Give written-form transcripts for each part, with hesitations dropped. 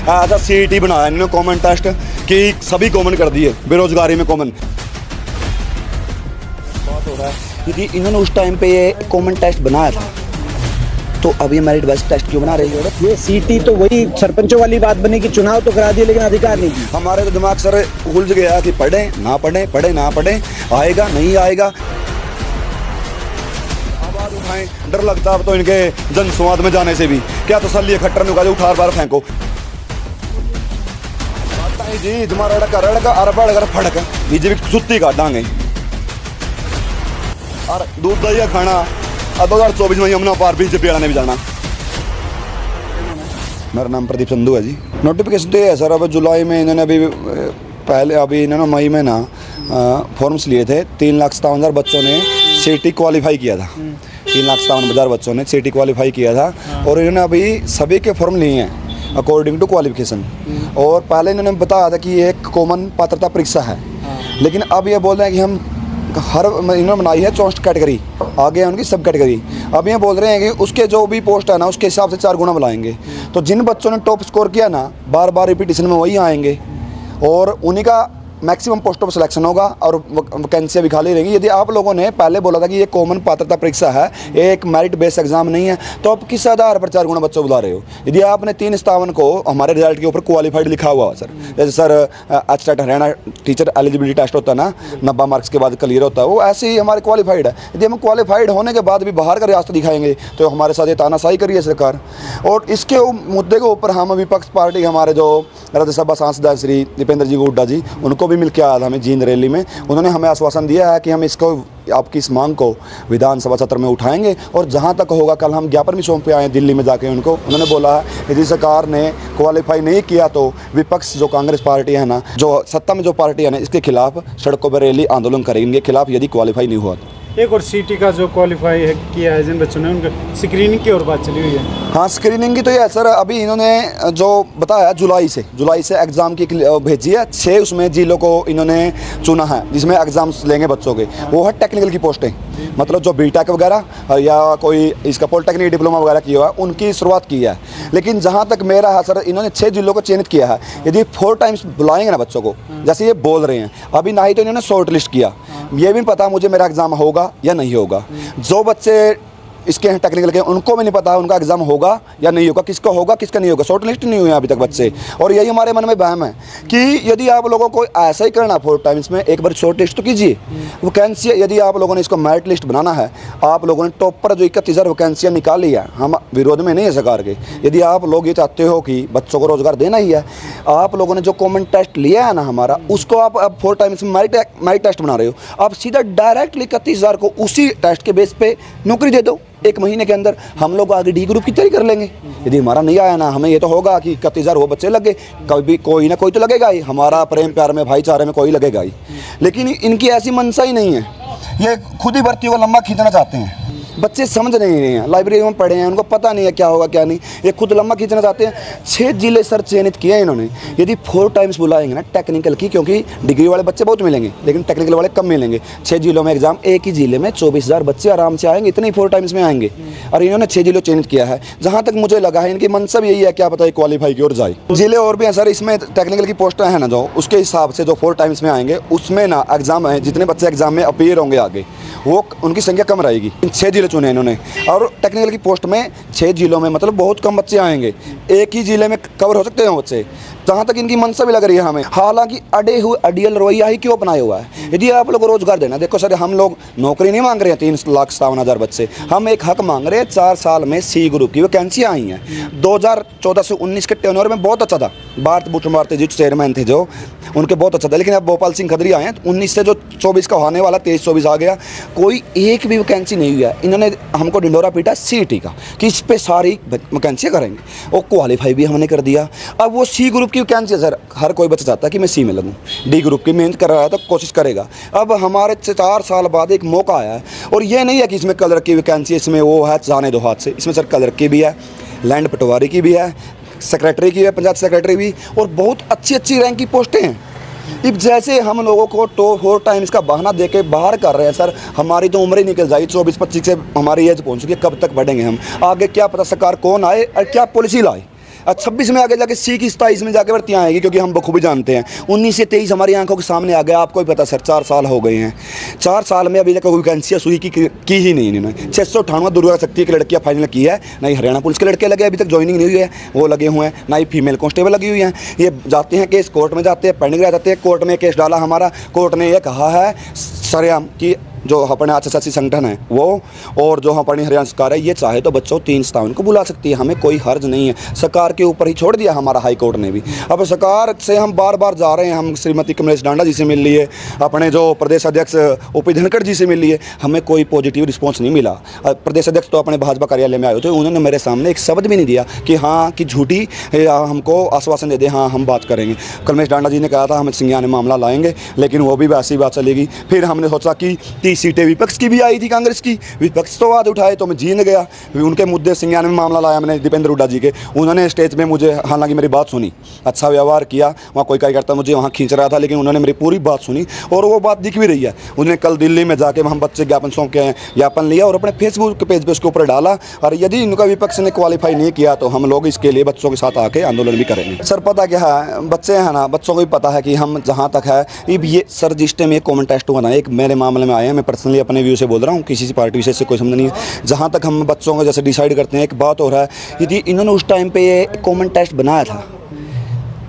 ऐसा CET बनाया इन्होंने कॉमन टेस्ट कि सभी कॉमन कर दिए, बेरोजगारी में कॉमन बात हो रहा है क्योंकि इन्होंने उस टाइम पे ये कॉमन टेस्ट बनाया था, तो अभी मेरिट बेस्ड टेस्ट क्यों बना रही है? ये CET तो वही सरपंचों वाली बात बनी कि चुनाव तो करा दिए लेकिन अधिकार नहीं दिए। हमारे तो दिमाग सर उलझ गया कि पढ़े ना पढ़े, पढ़े ना पढ़े, आएगा नहीं आएगा। आवाज उठाएं, डर लगता है अब तो इनके जनसंवाद में जाने से भी। क्या तसल्ली है खट्टर में उठा उठा बार फेंको जी तुम्हारा रड़का अरबा अगर फड़क बीजेपी सुत्ती काटांगे और दूध दही का खाना 2024 में यमुना पार बीजेपी वाला ने भी जाना। मेरा नाम प्रदीप संधू है जी। नोटिफिकेशन तो ये है सर, अब जुलाई में इन्होंने अभी इन्होंने मई में ना फॉर्म्स लिए थे। 3,57,000 बच्चों ने CET क्वालिफाई किया था। 3,57,000 बच्चों ने CET क्वालिफाई किया था और इन्होंने अभी सभी के फॉर्म लिए हैं अकॉर्डिंग टू क्वालिफिकेशन। और पहले इन्होंने बताया था कि ये एक कॉमन पात्रता परीक्षा है, लेकिन अब ये बोल रहे हैं कि हम इन्होंने बनाई है 64 कैटेगरी, आगे है उनकी सब कैटेगरी। अब ये बोल रहे हैं कि उसके जो भी पोस्ट है ना उसके हिसाब से 4 गुना बुलाएंगे। तो जिन बच्चों ने टॉप स्कोर किया ना बार बार रिपीटिशन में वही आएंगे और उन्हीं का मैक्सिमम पोस्ट ऑफ सिलेक्शन होगा और वैकेंसियाँ भी खाली रहेंगी। यदि आप लोगों ने पहले बोला था कि ये कॉमन पात्रता परीक्षा है, एक मेरिट बेस्ड एग्जाम नहीं है, तो आप किस आधार पर 4 गुना बच्चों बुला रहे हो? यदि आपने 357 को हमारे रिजल्ट के ऊपर क्वालिफाइड लिखा हुआ सर, जैसे sir HTET Haryana teacher eligibility test होता है ना, 90 मार्क्स के बाद क्लियर होता है, वो ऐसे ही हमारे क्वालिफाइड है। यदि हम क्वालिफाइड होने के बाद भी बाहर का रियासत दिखाएंगे तो हमारे साथ ये तानाशाही करिए सरकार। और इसके मुद्दे के ऊपर हम विपक्ष पार्टी हमारे जो राज्यसभा सांसद श्री दीपेंद्र जी हुड्डा जी, उनको भी मिल के आया था हमें जींद रैली में। उन्होंने हमें आश्वासन दिया है कि हम इसको आपकी इस मांग को विधानसभा सत्र में उठाएंगे और जहां तक होगा कल हम ज्ञापन भी सौंप पे आए दिल्ली में जाके उनको। उन्होंने बोला है यदि सरकार ने क्वालिफाई नहीं किया तो विपक्ष जो कांग्रेस पार्टी है ना, जो सत्ता में जो पार्टी है ना, इसके खिलाफ सड़कों पर रैली आंदोलन करेंगे खिलाफ यदि क्वालिफाई नहीं हुआ तो। एक और CET का जो क्वालिफाई है किया है जिन बच्चों ने, उनका स्क्रीनिंग की और बात चली हुई है। हाँ, स्क्रीनिंग की तो ये है सर, अभी इन्होंने जो बताया जुलाई से एग्ज़ाम की भेजी है। 6 उसमें जिलों को इन्होंने चुना है जिसमें एग्ज़ाम्स लेंगे बच्चों के। वो है टेक्निकल की पोस्टें, मतलब जो BTEC वगैरह या कोई इसका पॉलिटेक्निक डिप्लोमा वगैरह किया हुआ है उनकी शुरुआत की है। लेकिन जहाँ तक मेरा है सर, इन्होंने 6 जिलों को चयनित किया है। यदि 4 टाइम्स बुलाएंगे ना बच्चों को, जैसे ये बोल रहे हैं, अभी ना ही तो इन्होंने शॉर्ट लिस्ट किया, ये भी पता मुझे मेरा एग्ज़ाम होगा या नहीं होगा। जो बच्चे इसके हैं टेक्निकल के, उनको भी नहीं पता है उनका एग्जाम होगा या नहीं होगा, किसका होगा किसका नहीं होगा, शॉर्ट लिस्ट नहीं हुई है अभी तक बच्चे। और यही हमारे मन में वहम है कि यदि आप लोगों को ऐसा ही करना 4 टाइम्स में, एक बार शॉर्ट लिस्ट तो कीजिए। वैकेंसी यदि आप लोगों ने इसको मेरिट लिस्ट बनाना है, आप लोगों ने टॉप पर जो 31,000 वैकेंसियाँ निकाली है, हम विरोध में नहीं है सरकार के। यदि आप लोग ये चाहते हो कि बच्चों को रोजगार देना ही है, आप लोगों ने जो कॉमन टेस्ट लिया है ना हमारा, उसको आप अब 4 टाइम्स में मेरिट टेस्ट बना रहे हो। आप सीधा डायरेक्टली 31,000 को उसी टेस्ट के बेस पे नौकरी दे दो। 1 महीने के अंदर हम लोग आगे D ग्रुप की तैयारी कर लेंगे। यदि हमारा नहीं आया ना, हमें ये तो होगा कि 31,000 वो बच्चे लगे, कभी कोई ना कोई तो लगेगा ही, हमारा प्रेम प्यार में भाईचारे में कोई लगेगा ही। लेकिन इनकी ऐसी मनसा ही नहीं है, ये खुद ही भर्ती को लंबा खींचना चाहते हैं। बच्चे समझ नहीं रहे हैं, लाइब्रेरी में पढ़े हैं, उनको पता नहीं है क्या होगा क्या नहीं, ये खुद लंबा खींचना चाहते हैं। 6 जिले सर चयनित किए हैं इन्होंने। यदि 4 टाइम्स बुलाएंगे ना टेक्निकल की, क्योंकि डिग्री वाले बच्चे बहुत मिलेंगे लेकिन टेक्निकल वाले कम मिलेंगे। 6 जिलों में एग्जाम, एक ही जिले में 24,000 बच्चे आराम से आएंगे, इतने ही 4 टाइम्स में आएंगे। और इन्होंने 6 जिलों चयनित किया है। जहाँ तक मुझे लगा है इनकी मनसा यही है, क्या पता है क्वालिफाई की ओर जाए। जिले और भी हैं सर, इसमें टेक्निकल की पोस्टें हैं ना, जो उसके हिसाब से जो 4 टाइम्स में आएंगे उसमें ना एग्जाम है, जितने बच्चे एग्जाम में अपीयर होंगे आगे वो उनकी संख्या कम रहेगी। 6 जिले चुने इन्होंने और टेक्निकल की पोस्ट में 6 जिलों में मतलब बहुत कम बच्चे आएंगे, एक ही जिले में कवर हो सकते हैं बच्चे। जहाँ तक इनकी मनसा भी लग रही है हमें। हालांकि अड़े हुए अडियल रवैया ही क्यों अपनाया हुआ है? यदि आप लोग रोजगार देना, देखो सर हम लोग नौकरी नहीं मांग रहे हैं 3,57,000 बच्चे, हम एक हक मांग रहे हैं। 4 साल में C ग्रुप की वैकेंसियाँ आई हैं। 2014 से 19 के टेन्योर में बहुत अच्छा था। भारत भूषण भारती जी चेयरमैन थे जो, उनके बहुत अच्छा था। लेकिन अब भोपाल सिंह खदरी आए हैं, 19 से जो 24 का होने वाला 23-24 आ गया, कोई एक भी वैकेंसी नहीं हुई है। इन्होंने हमको ढिंडोरा पीटा CET का कि इस पे सारी वैकेंसियाँ करेंगे, वो क्वालिफाई भी हमने कर दिया। अब वो C ग्रुप की वैकेंसी है सर, हर कोई बच्चा चाहता है कि मैं C में लगूँ, D ग्रुप की मेहनत कर रहा है तो कोशिश करेगा। अब हमारे 4 साल बाद एक मौका आया है और ये नहीं है कि इसमें कलर की वैकेंसी, इसमें वो है जाने दो हाथ से। इसमें सर कलर की भी है, लैंड पटवारी की भी है, सेक्रेटरी की है, पंचायत सेक्रेटरी भी, और बहुत अच्छी अच्छी रैंक की पोस्टें हैं। अब जैसे हम लोगों को 4 टाइम्स का बहाना देके बाहर कर रहे हैं सर, हमारी तो उम्र ही निकल जाएगी, 24-25 से हमारी एज पहुंच चुकी है, कब तक बढ़ेंगे हम आगे? क्या पता सरकार कौन आए और क्या पॉलिसी लाए। और 26 में आगे जाके सी की 27 में जाके भर्तियाँ आएगी, क्योंकि हम बखूबी जानते हैं 19 से 23 हमारी आंखों के सामने आ गया। आपको भी पता सर 4 साल हो गए हैं, 4 साल में अभी तक कोई वैकेंसियाँ सुई की ही नहीं इन्होंने। 698 दुर्गा शक्ति की लड़कियाँ फाइनल की है, ना ही हरियाणा पुलिस के लड़के लगे अभी तक ज्वाइनिंग नहीं हुई है, वो लगे हुए हैं, ना ही फीमेल कांस्टेबल लगी हुई हैं। ये जाते हैं केस कोर्ट में जाते हैं, पेंडिंग रह जाते हैं, कोर्ट में केस डाला हमारा, कोर्ट ने ये कहा है सरेआम कि जो अपने HSSC संगठन है वो और जो अपनी हरियाणा सरकार है, ये चाहे तो बच्चों 3 को बुला सकती है, हमें कोई हर्ज नहीं है। सरकार के ऊपर ही छोड़ दिया हमारा हाई कोर्ट ने भी। अब सरकार से हम बार बार जा रहे हैं, हम श्रीमती कमलेश डांडा जी से मिल लिए, अपने जो प्रदेश अध्यक्ष OP धनखड़ जी से मिल लिए, हमें कोई पॉजिटिव रिस्पॉन्स नहीं मिला। प्रदेश अध्यक्ष तो अपने भाजपा कार्यालय में आए थे, उन्होंने मेरे सामने एक शब्द भी नहीं दिया कि हाँ कि झूठी हमको आश्वासन दे दे, हाँ हम बात करेंगे। कमलेश डांडा जी ने कहा था हम संज्ञान में मामला लाएंगे, लेकिन वो भी वैसी बात चलेगी। फिर हमने सोचा कि 30 सीटें विपक्ष की भी आई थी, कांग्रेस की, विपक्ष तो आवाज़ उठाए तो मैं जीत गया। उनके मुद्दे संज्ञान में मामला लाया मैंने दीपेंद्र हुड्डा जी के, उन्होंने स्टेज में मुझे हालांकि मेरी बात सुनी, अच्छा व्यवहार किया। वहाँ कोई कार्यकर्ता मुझे वहाँ खींच रहा था, लेकिन उन्होंने मेरी पूरी बात सुनी और वो बात दिख भी रही है। उन्होंने कल दिल्ली में जाके हम बच्चे ज्ञापन सौंप के ज्ञापन लिया और अपने फेसबुक पेज पे उसके ऊपर डाला। और यदि इनका विपक्ष ने क्वालिफाई नहीं किया तो हम लोग इसके लिए बच्चों के साथ आके आंदोलन भी करेंगे। सर पता क्या है, बच्चे हैं ना, बच्चों को भी पता है कि हम जहाँ तक है ये सर जिस टाइम ये कॉमन टेस्ट हुआ ना, एक मेरे मामले में आए हैं, मैं पर्सनली अपने व्यू से बोल रहा हूँ, किसी पार्टी विशेष से कोई संबंध नहीं है। जहाँ तक हम बच्चों को जैसे डिसाइड करते हैं, एक बात हो रहा है, यदि इन्होंने उस टाइम पे ये कॉमन टेस्ट बनाया था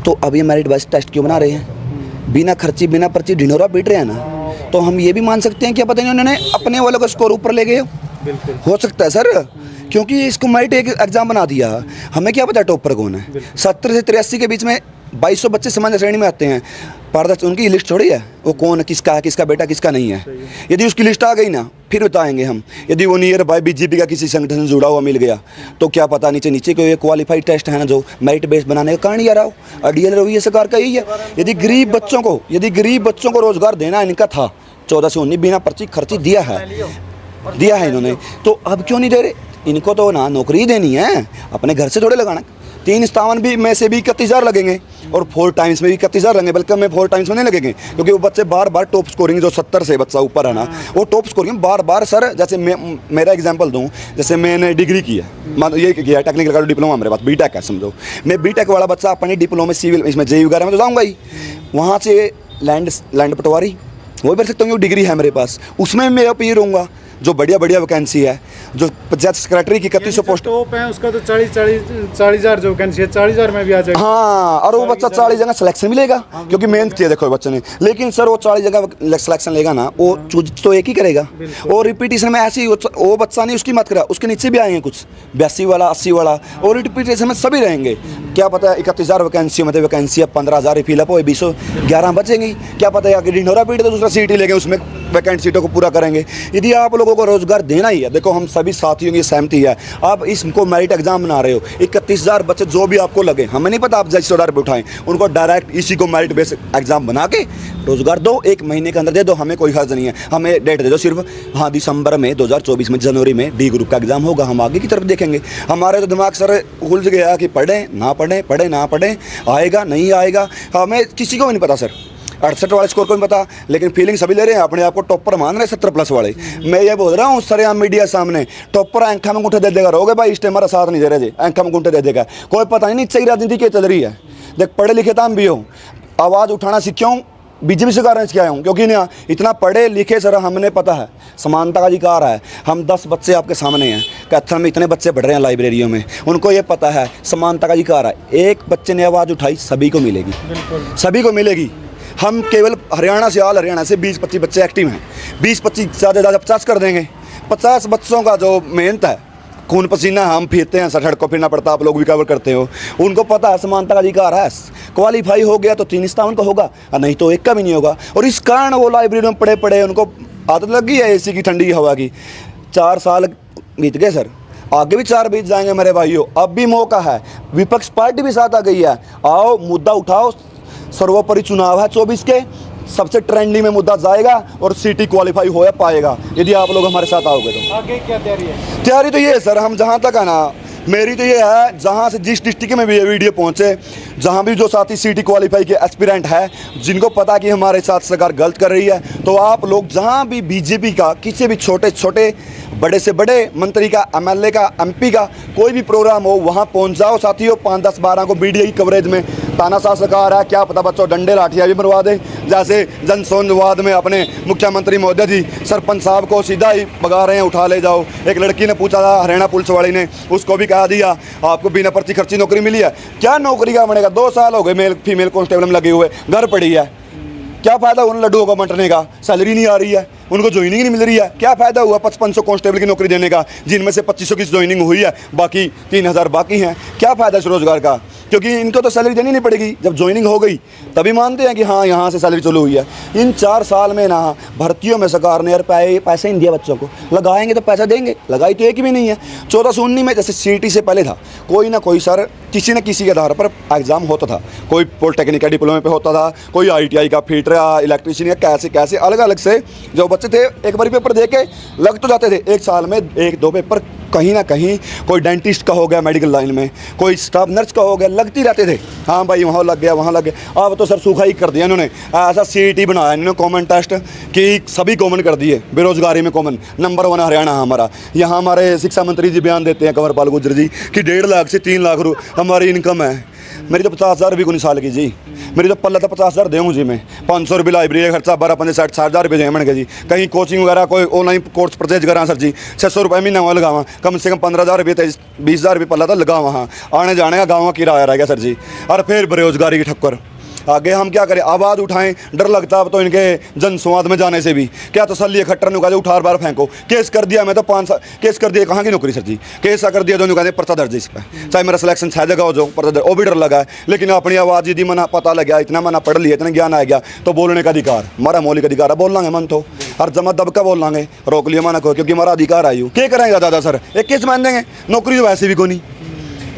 तो अब ये मेरिट बेस्ड टेस्ट क्यों बना रहे हैं? बिना खर्ची बिना पर्ची ढिंढोरा पीट रहे हैं ना, तो हम ये भी मान सकते हैं कि पता नहीं उन्होंने अपने वालों का स्कोर ऊपर ले गए। हो सकता है सर, क्योंकि इसको मेरिट एक एग्जाम बना दिया, हमें क्या पता टॉपर कौन है। 70 से 83 के बीच में 2200 बच्चे सामान्य श्रेणी में आते हैं, पारदर्शी उनकी लिस्ट थोड़ी है, वो कौन किसका है, किसका बेटा किसका नहीं है। यदि उसकी लिस्ट आ गई ना फिर बताएंगे हम। यदि वो नियर बाय बीजेपी का किसी संगठन से जुड़ा हुआ मिल गया तो क्या पता नीचे नीचे को ये क्वालिफाइड टेस्ट है ना जो मेरिट बेस्ड बनाने का कारण ही आ रहा हो। डीएल रवैया सरकार का यही है। यदि गरीब बच्चों को रोजगार देना इनका था, 14 से 19 बिना पर्ची खर्ची दिया है इन्होंने, तो अब क्यों नहीं दे रहे? इनको तो ना नौकरी देनी है, अपने घर से थोड़े लगाना। 357 भी में से भी 31,000 लगेंगे और 4 टाइम्स में भी 31,000 लगेंगे, बल्कि हमें 4 टाइम्स में नहीं लगेंगे, क्योंकि वो बच्चे बार बार टॉप स्कोरिंग जो 70 से बच्चा ऊपर है ना, वो टॉप स्कोरिंग बार बार। सर जैसे मेरा एग्जांपल दूं, जैसे मैंने डिग्री की है, मान ये किया टेक्निकल का डिप्लोमा मेरे पास बीटेक है समझो, मैं बीटेक वाला बच्चा अपनी डिप्लोमा सिविल इसमें जेई वगैरह में तो जाऊँगा ही, वहाँ से लैंड पटवारी वो भी कर सकता हूँ, डिग्री है मेरे पास, उसमें मैं अपीयर होऊंगा। जो बढ़िया वैकेंसी है, जो पंचायत सेक्रेटरी की 3100 पोस्ट टॉप है उसका तो 40,000 जो वैकेंसी है 40,000 में भी आ जाएगा। हाँ, और वो बच्चा 40 जगह सिलेक्शन मिलेगा, क्योंकि मेहनत किया देखो बच्चे ने। लेकिन सर वो 40 जगह सिलेक्शन लेगा ना, वो चूज तो एक ही करेगा। और रिपीटेशन में ऐसे ही वो बच्चा नहीं, उसकी मत करा, उसके नीचे भी आएंगे कुछ 82 वाला 80 वाला, और रिपीटेशन में सभी रहेंगे। क्या पता 31,000 वैकेंसियों में वैकेंसी 15,000 फिलअप हो, 211 बचेंगी। क्या पता है कि ढिंढोरा पीट तो दूसरा सीट ही लेंगे, उसमें वैकेंट सीटों को पूरा करेंगे। यदि आप लोगों को रोजगार देना ही है, देखो हम सभी साथियों की सहमति है, आप इसको मेरिट एग्जाम बना रहे हो, 31,000 बच्चे जो भी आपको लगे, हमें नहीं पता आप जैसे ऑर्डर पे उठाएं, उनको डायरेक्ट इसी को मेरिट बेस्ड एग्जाम बना के रोजगार दो, 1 महीने के अंदर दे दो, हमें कोई हर्ज नहीं है। हमें डेट दे दो सिर्फ, हाँ दिसंबर में 2024 में जनवरी में डी ग्रुप का एग्जाम होगा, हम आगे की तरफ देखेंगे। हमारे तो दिमाग सर उलझ गया कि पढ़ें ना पढ़ें, आएगा नहीं आएगा, हमें किसी को भी नहीं पता सर। 68 वाले स्कोर को नहीं पता, लेकिन फीलिंग सभी ले रहे हैं, अपने आप को टॉपर मान रहे 70+ वाले। मैं ये बोल रहा हूँ सर यहाँ मीडिया सामने, टॉपर आंखा में अंगूठे दे देगा, रहोगे भाई इस टाइम हमारा साथ नहीं दे रहे जी, आंखा में अंगूठे दे देगा, कोई पता नहीं नीचे की राजनीति क्या चल रही है। देख पढ़े लिखे तो हम भी हो, आवाज़ उठाना सीखूँ बीजेपी से कारण से आया हूँ, क्योंकि ना इतना पढ़े लिखे सर हमने पता है समानता का अधिकार है। हम 10 बच्चे आपके सामने हैं, कैथल में इतने बच्चे पढ़ रहे हैं लाइब्रेरियों में, उनको ये पता है समानता का अधिकार है। एक बच्चे ने आवाज़ उठाई सभी को मिलेगी, सभी को मिलेगी। हम केवल हरियाणा से 20-25 बच्चे एक्टिव हैं, 20-25 ज़्यादा 50 कर देंगे। 50 बच्चों का जो मेहनत है, खून पसीना हम फिरते हैं, सड़क को फिरना पड़ता, आप लोग भी कवर करते हो, उनको पता है समानता का अधिकार है। क्वालिफाई हो गया तो 357 का होगा, और नहीं तो 1 का भी नहीं होगा। और इस कारण वो लाइब्रेरी में पढ़े उनको आदत लग गई है एसी की, ठंडी हवा की। 4 साल बीत गए सर, आगे भी 4 बीत जाएंगे मेरे भाइयों। अब भी मौका है, विपक्ष पार्टी भी साथ आ गई है, आओ मुद्दा उठाओ। सर्वोपरि चुनाव है 24 के, सबसे ट्रेंडी में मुद्दा जाएगा और सिटी क्वालिफाई हो पाएगा यदि आप लोग हमारे साथ आओगे तो। आगे क्या तैयारी है? तैयारी तो ये है सर, हम जहाँ तक है ना, मेरी तो ये है जहाँ से जिस डिस्ट्रिक्ट में भी ये वीडियो पहुँचे, जहाँ भी जो साथी सीटी क्वालिफाई के एस्पिरेंट है, जिनको पता कि हमारे साथ सरकार गलत कर रही है, तो आप लोग जहाँ भी बीजेपी का किसी भी छोटे छोटे बड़े से बड़े मंत्री का, एमएलए का, एमपी का कोई भी प्रोग्राम हो, वहाँ पहुँच जाओ साथियों। 5, 10, 12 को मीडिया की कवरेज में तानाशाह सरकार है, क्या पता बच्चों डंडे लाठियाँ भी मरवा दें। जैसे जनसंवाद में अपने मुख्यमंत्री महोदय जी सरपंच साहब को सीधा ही भगा रहे हैं, उठा ले जाओ। एक लड़की ने पूछा था, हरियाणा पुलिस वाली ने, उसको भी कहा दिया आपको बिना पर्ची खर्ची नौकरी मिली है। क्या नौकरी का बनेगा? 2 साल हो गए मेल फीमेल कांस्टेबल में लगे हुए, घर पड़ी है। क्या फ़ायदा उन लड्डुओं को बंटने का? सैलरी नहीं आ रही है, उनको ज्वाइनिंग नहीं मिल रही है। क्या फ़ायदा हुआ 5500 कांस्टेबल की नौकरी देने का, जिनमें से 2500 की ज्वाइनिंग हुई है, बाकी 3000 बाकी हैं। क्या फ़ायदा इस रोज़गार का? क्योंकि इनको तो सैलरी देनी नहीं पड़ेगी। जब ज्वाइनिंग हो गई तभी मानते हैं कि हाँ यहाँ से सैलरी चालू हुई है। इन 4 साल में ना भर्तियों में सरकार ने यार पैसे नहीं दिया बच्चों को। लगाएंगे तो पैसा देंगे, लगाई तो एक भी नहीं है। 1419 में जैसे सीटी से पहले था, कोई ना कोई सर किसी न किसी के आधार पर एग्ज़ाम होता था। कोई पॉलिटेक्निक का डिप्लोमे पे होता था, कोई ITI का, फिटर या इलेक्ट्रीशियन या कैसे अलग अलग से जो बच्चे थे एक बार पेपर दे के लग तो जाते थे। एक साल में 1-2 पेपर कहीं ना कहीं, कोई डेंटिस्ट का हो गया मेडिकल लाइन में, कोई स्टाफ नर्स का हो गया, लगती रहते थे। हाँ भाई वहाँ लग गया, वहाँ लग गया। अब तो सर सूखा ही कर दिया इन्होंने। ऐसा CET बनाया इन्होंने कॉमन टेस्ट कि सभी कॉमन कर दिए। बेरोजगारी में कॉमन नंबर 1 हरियाणा हमारा। यहाँ हमारे शिक्षा मंत्री जी बयान देते हैं, कंवरपाल गुर्जर जी, कि 1.5 लाख से 3 लाख हमारी इनकम है। मेरी तो 50,000 रुपये को नहीं साल की जी। मेरी तो पल्ला तो 50,000 देऊँ जी मैं। 500 रुपये लाइब्रेरी का खर्चा, 12-15 60,000 रुपये दें मैंने जी। कहीं कोचिंग वगैरह कोई ऑनलाइन कोर्स परचेज करा सर जी, 600 रुपये महीना वहाँ लगावा, कम से कम 15,000 रुपये 20,000 रुपये पल्ला था लगा वहाँ। आने जाने का गाँव का किराया रह गया सर जी। और फिर बेरोजगारी की ठक्कर। आगे हम क्या करें? आवाज़ उठाएं, डर लगता अब तो इनके जनसंवाद में जाने से भी। क्या तसल्ली है? खट्टर नुका जो उठा बार फेंको। केस कर दिया मैं तो 5 साल केस कर दिया, कहाँ की नौकरी सर जी? केस कर दिया तो नुका पर्चा दर्ज इस पर, चाहे मेरा सिलेक्शन 6 जगह हो जाओ, पर्चा दर्ज, वो भी डर लगा है। लेकिन अपनी आवाज़ यदि मना पता लग गया, इतना मना पढ़ लिया, इतना ज्ञान आ गया, तो बोलने का अधिकार हमारा मौलिक अधिकार है। बोल लांगे मन तो हर जमा दब का बोल लांगे, रोक लिया माना को, क्योंकि हमारा अधिकार आयु। क्या करेंगे दादा सर? एक केस मान देंगे, नौकरी तो वैसे भी को नहीं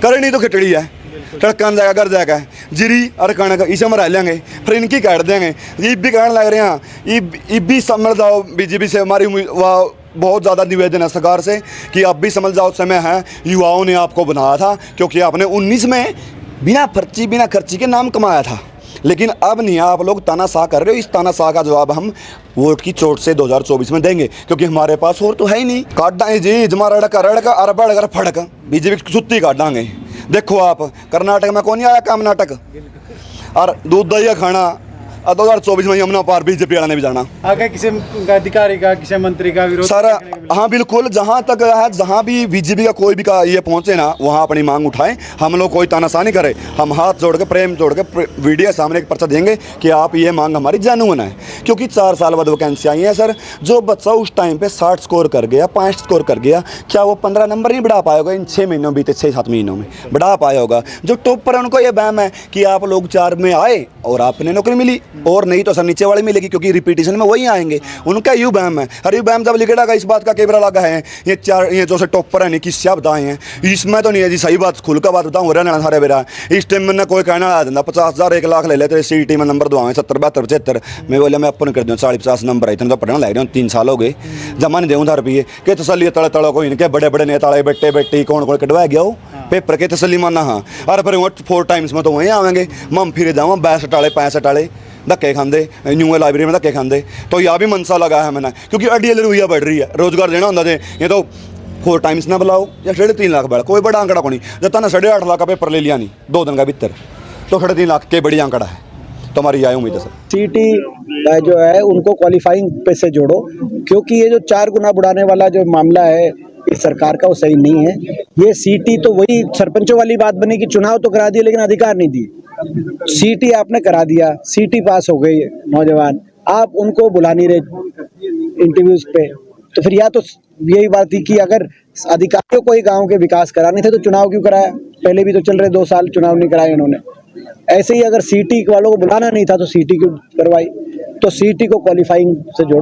करे, नहीं तो खिचड़ी है। टड़कन जाएगा, घर जाएगा जिरी और कणक इसे हम रह लेंगे, फिर इनकी काट देंगे। ये भी कहने लग रहे हैं, ये भी समझ जाओ बीजेपी से हमारी वह बहुत ज़्यादा निवेदन है सरकार से कि अब भी समझ जाओ समय है। युवाओं ने आपको बनाया था क्योंकि आपने 19 में बिना खर्ची के नाम कमाया था, लेकिन अब नहीं। आप लोग तानाशाह कर रहे हो। इस तानाशाह का जवाब हम वोट की चोट से 2024 में देंगे, क्योंकि हमारे पास और तो है ही नहीं। काट देंगे जी, जमा रड़का अरबड़ अगर फड़क बीजेपी की सुत्ती काट देंगे। देखो आप कर्नाटक में कौन आया काम नाटक, और दूध दही खाना। 2024 में यमुना पार बीजेपी वाला ने भी जाना। आगे किसी अधिकारी का, किसी मंत्री का विरोध सर हाँ बिल्कुल, जहाँ तक है, जहाँ भी बीजेपी का कोई भी का ये पहुँचे ना, वहाँ अपनी मांग उठाएं। हम लोग कोई तानाशाह नहीं करे, हम हाथ जोड़ के प्रेम जोड़ के वीडियो सामने एक पर्चा देंगे कि आप ये मांग हमारी जेन्युइन है। क्योंकि 4 साल बाद वैकेंसी आई है सर। जो बच्चा उस टाइम पे 60 स्कोर कर गया, 5 स्कोर कर गया, क्या वो 15 नंबर नहीं बढ़ा पाएगा? इन 6 महीनों बीते 6-7 महीनों में बढ़ा पाया होगा। जो टॉप पर है उनको ये वहम है कि आप लोग 4 में आए और आपने नौकरी मिली, और नहीं तो सर नीचे वाले मिलेगी, क्योंकि रिपीटिशन में वही आएंगे। उनका यू बैम है। अरे यू बैम जब लिखेगा इस बात का कैमरा लगा है, ये जो से टॉपर है नहीं किससे बताए हैं, इसमें तो नहीं है जी। सही बात खुल का बात बताऊँ, हो रहा सारे बेरा इस टाइम में कोई कहना आ जाता 50,000 1 लाख ले लेते CET में नंबर दवाएं 70 72 75। मैं बोला मैं अपन कर दूँ 40-50 नंबर है, इतना तो पढ़ना लग रहा हूँ। 3 साल हो गए जमा नहीं दूँ 1000 रुपये के तसली तड़े तड़ो को इनके बड़े बड़े नेता बेटे बेटी कौन कटवाया गया हो पेपर के तसली माना। हाँ अरे फिर 4 टाइम्स में तो वहीं आवेंगे, मम फिर जाऊँ 62 टाले 65 टाले धक्के खाते, न्यू लाइब्रेरी में धक्के खाते। तो यह भी मनसा लगा है मैंने, क्योंकि अड्डी रुइया बढ़ रही है, रोजगार देना होता है। ये तो 4 टाइम्स ना बुलाओ या 3.5 लाख बढ़ा, कोई बड़ा आंकड़ा को नहीं। जब तक 8.5 लाख का पेपर ले लिया नहीं 2 दिन का भीतर, तो 3.5 लाख के बड़ी आंकड़ा है। तो हमारी यह उम्मीद है सर। सीटी जो है उनको क्वालिफाइंग पे से जोड़ो, क्योंकि ये जो 4 गुना बढ़ाने वाला जो मामला है इस सरकार का वो सही नहीं है। ये सीटी तो वही सरपंचों वाली बात बनी कि चुनाव तो करा दिए लेकिन अधिकार नहीं दिए। सीटी आपने करा दिया, सीटी पास हो गई नौजवान, आप उनको बुला नहीं रहे इंटरव्यूज पे। तो फिर या तो यही बात थी कि अगर अधिकारियों को ही गांव के विकास कराने थे तो चुनाव क्यों कराया? पहले भी तो चल रहे 2 साल चुनाव नहीं कराए उन्होंने। ऐसे ही अगर सीटी वालों को बुलाना नहीं था तो सीटी क्यों करवाई? तो सीटी को क्वालिफाइंग से जोड़ो।